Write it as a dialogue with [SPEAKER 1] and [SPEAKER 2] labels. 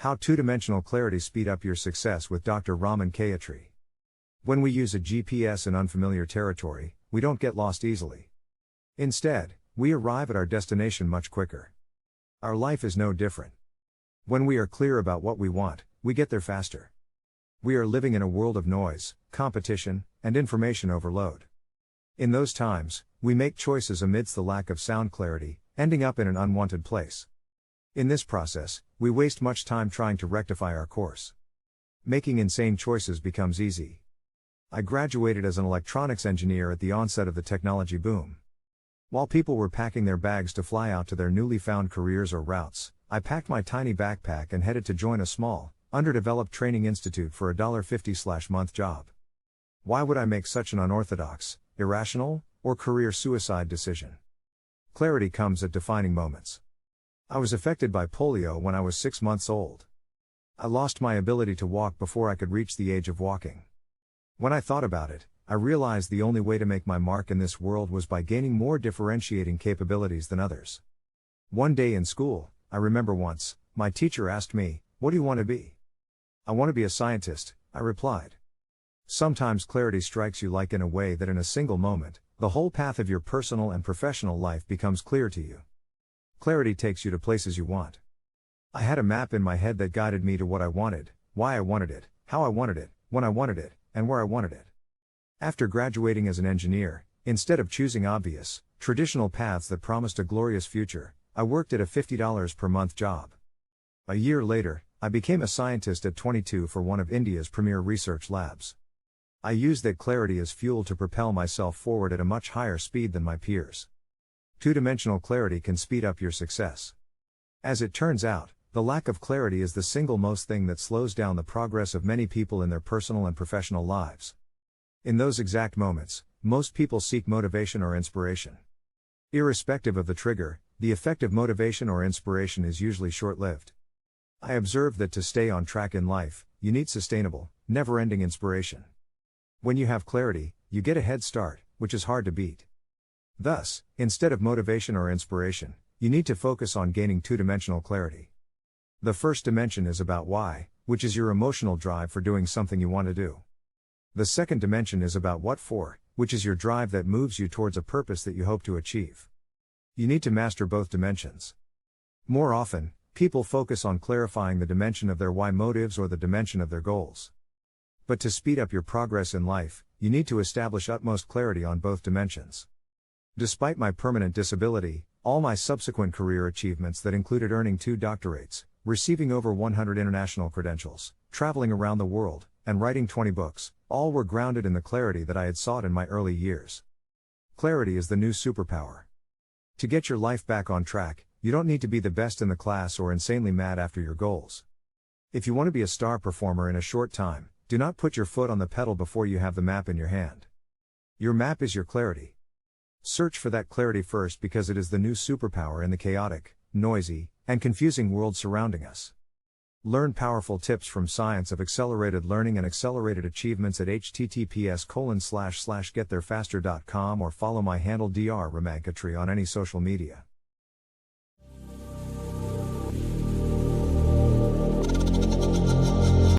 [SPEAKER 1] How two-dimensional clarity speed up your success with Dr. Raman K Attri. When we use a GPS in unfamiliar territory, we don't get lost easily. Instead, we arrive at our destination much quicker. Our life is no different. When we are clear about what we want, we get there faster. We are living in a world of noise, competition, and information overload. In those times, we make choices amidst the lack of sound clarity, ending up in an unwanted place. In this process, we waste much time trying to rectify our course. Making insane choices becomes easy. I graduated as an electronics engineer at the onset of the technology boom. While people were packing their bags to fly out to their newly found careers or routes, I packed my tiny backpack and headed to join a small, underdeveloped training institute for a $50/month job. Why would I make such an unorthodox, irrational, or career suicide decision? Clarity comes at defining moments. I was affected by polio when I was 6 months old. I lost my ability to walk before I could reach the age of walking. When I thought about it, I realized the only way to make my mark in this world was by gaining more differentiating capabilities than others. One day in school, I remember once, my teacher asked me, "What do you want to be?" "I want to be a scientist," I replied. Sometimes clarity strikes you like in a way that in a single moment, the whole path of your personal and professional life becomes clear to you. Clarity takes you to places you want. I had a map in my head that guided me to what I wanted, why I wanted it, how I wanted it, when I wanted it, and where I wanted it. After graduating as an engineer, instead of choosing obvious, traditional paths that promised a glorious future, I worked at a $50 per month job. A year later, I became a scientist at 22 for one of India's premier research labs. I used that clarity as fuel to propel myself forward at a much higher speed than my peers. Two-dimensional clarity can speed up your success. As it turns out, the lack of clarity is the single most thing that slows down the progress of many people in their personal and professional lives. In those exact moments, most people seek motivation or inspiration. Irrespective of the trigger, the effect of motivation or inspiration is usually short-lived. I observed that to stay on track in life, you need sustainable, never-ending inspiration. When you have clarity, you get a head start, which is hard to beat. Thus, instead of motivation or inspiration, you need to focus on gaining two-dimensional clarity. The first dimension is about why, which is your emotional drive for doing something you want to do. The second dimension is about what for, which is your drive that moves you towards a purpose that you hope to achieve. You need to master both dimensions. More often, people focus on clarifying the dimension of their why motives or the dimension of their goals. But to speed up your progress in life, you need to establish utmost clarity on both dimensions. Despite my permanent disability, all my subsequent career achievements that included earning 2 doctorates, receiving over 100 international credentials, traveling around the world, and writing 20 books, all were grounded in the clarity that I had sought in my early years. Clarity is the new superpower. To get your life back on track, you don't need to be the best in the class or insanely mad after your goals. If you want to be a star performer in a short time, do not put your foot on the pedal before you have the map in your hand. Your map is your clarity. Search for that clarity first because it is the new superpower in the chaotic, noisy, and confusing world surrounding us. Learn powerful tips from Science of Accelerated Learning and Accelerated Achievements at https://gettherefaster.com or follow my handle Dr. Raman K Attri on any social media.